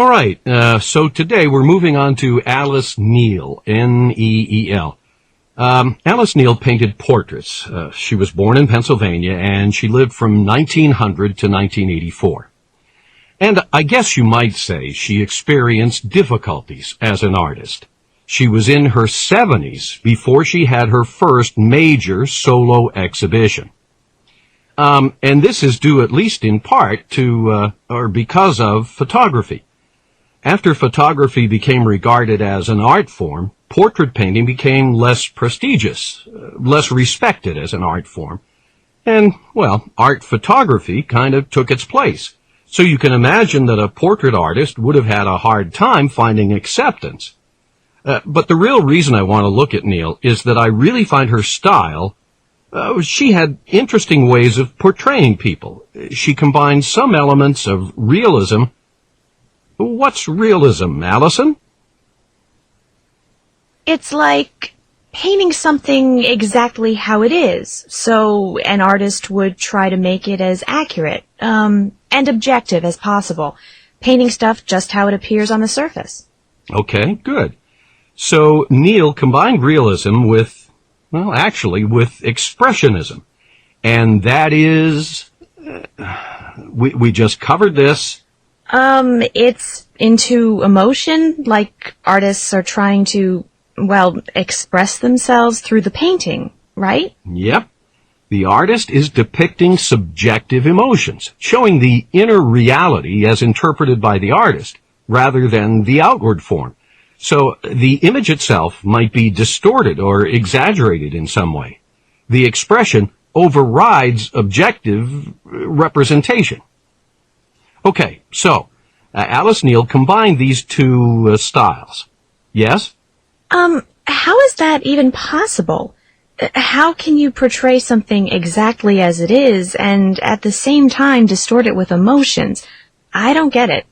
All right, so today we're moving on to Alice Neel, Neel. Alice Neel painted portraits. She was born in Pennsylvania, and she lived from 1900 to 1984. And I guess you might say she experienced difficulties as an artist. She was in her 70s before she had her first major solo exhibition. And this is due at least in part to, or because of photography. After photography became regarded as an art form, portrait painting became less prestigious, less respected as an art form. And, well, art photography kind of took its place. So you can imagine that a portrait artist would have had a hard time finding acceptance. But the real reason I want to look at Neel is that I really find her style, she had interesting ways of portraying people. She combined some elements of realism. What's realism, Allison? It's like painting something exactly how it is, so an artist would try to make it as accurate, and objective as possible, painting stuff just how it appears on the surface. Okay, good. So Neel combined realism with, well, actually with expressionism. And that is, we just covered this. It's into emotion, like artists are trying to, well, express themselves through the painting, right? Yep. The artist is depicting subjective emotions, showing the inner reality as interpreted by the artist, rather than the outward form. So the image itself might be distorted or exaggerated in some way. The expression overrides objective representation. Okay, so Alice Neel combined these two styles. Yes? How is that even possible? How can you portray something exactly as it is and at the same time distort it with emotions? I don't get it.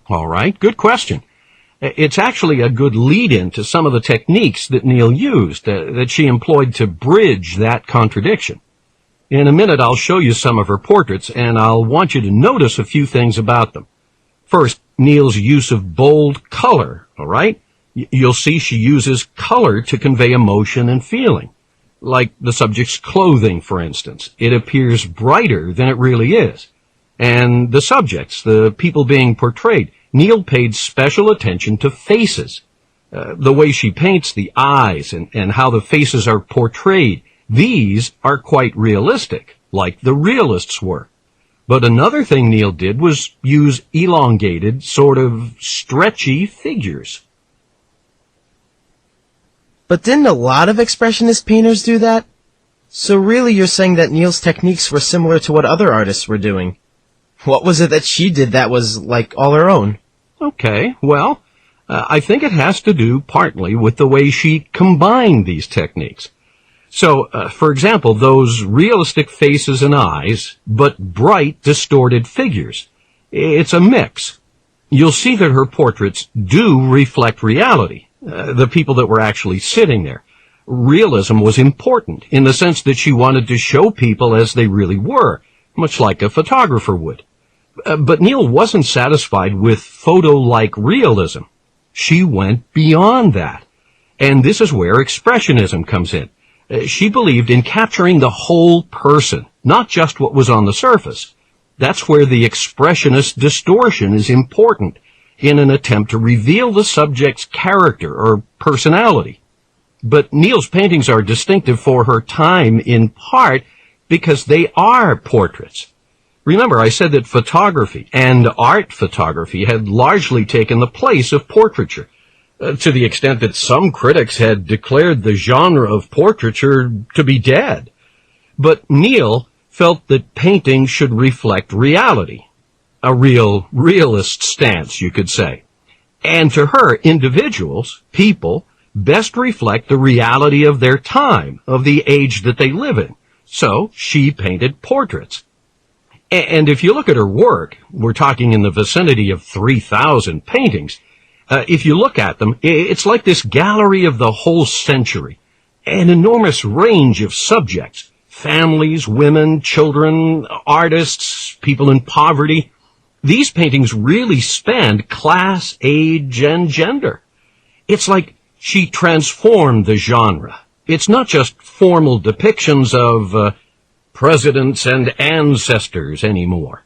All right, good question. It's actually a good lead-in to some of the techniques that Neel used, that she employed to bridge that contradiction. In a minute, I'll show you some of her portraits, and I'll want you to notice a few things about them. First, Neel's use of bold color, all right? You'll see she uses color to convey emotion and feeling. Like the subject's clothing, for instance. It appears brighter than it really is. And the subjects, the people being portrayed, Neel paid special attention to faces. The way she paints the eyes and how the faces are portrayed, these are quite realistic, like the realists were. But another thing Neel did was use elongated, sort of stretchy figures. But didn't a lot of expressionist painters do that? So really you're saying that Neel's techniques were similar to what other artists were doing. What was it that she did that was, like, all her own? Okay, well, I think it has to do partly with the way she combined these techniques. So, for example, those realistic faces and eyes, but bright, distorted figures. It's a mix. You'll see that her portraits do reflect reality, the people that were actually sitting there. Realism was important in the sense that she wanted to show people as they really were, much like a photographer would. But Neel wasn't satisfied with photo-like realism. She went beyond that. And this is where expressionism comes in. She believed in capturing the whole person, not just what was on the surface. That's where the expressionist distortion is important in an attempt to reveal the subject's character or personality. But Neel's paintings are distinctive for her time in part because they are portraits. Remember, I said that photography and art photography had largely taken the place of portraiture, to the extent that some critics had declared the genre of portraiture to be dead. But Neel felt that painting should reflect reality, a realist stance, you could say. And to her, individuals, people, best reflect the reality of their time, of the age that they live in. So she painted portraits. And if you look at her work, we're talking in the vicinity of 3,000 paintings. If you look at them, it's like this gallery of the whole century. An enormous range of subjects. Families, women, children, artists, people in poverty. These paintings really spanned class, age, and gender. It's like she transformed the genre. It's not just formal depictions of presidents and ancestors anymore.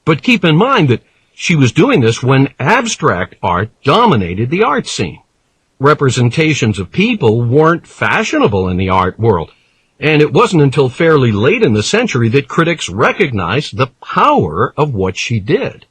But keep in mind that she was doing this when abstract art dominated the art scene. Representations of people weren't fashionable in the art world, and it wasn't until fairly late in the century that critics recognized the power of what she did.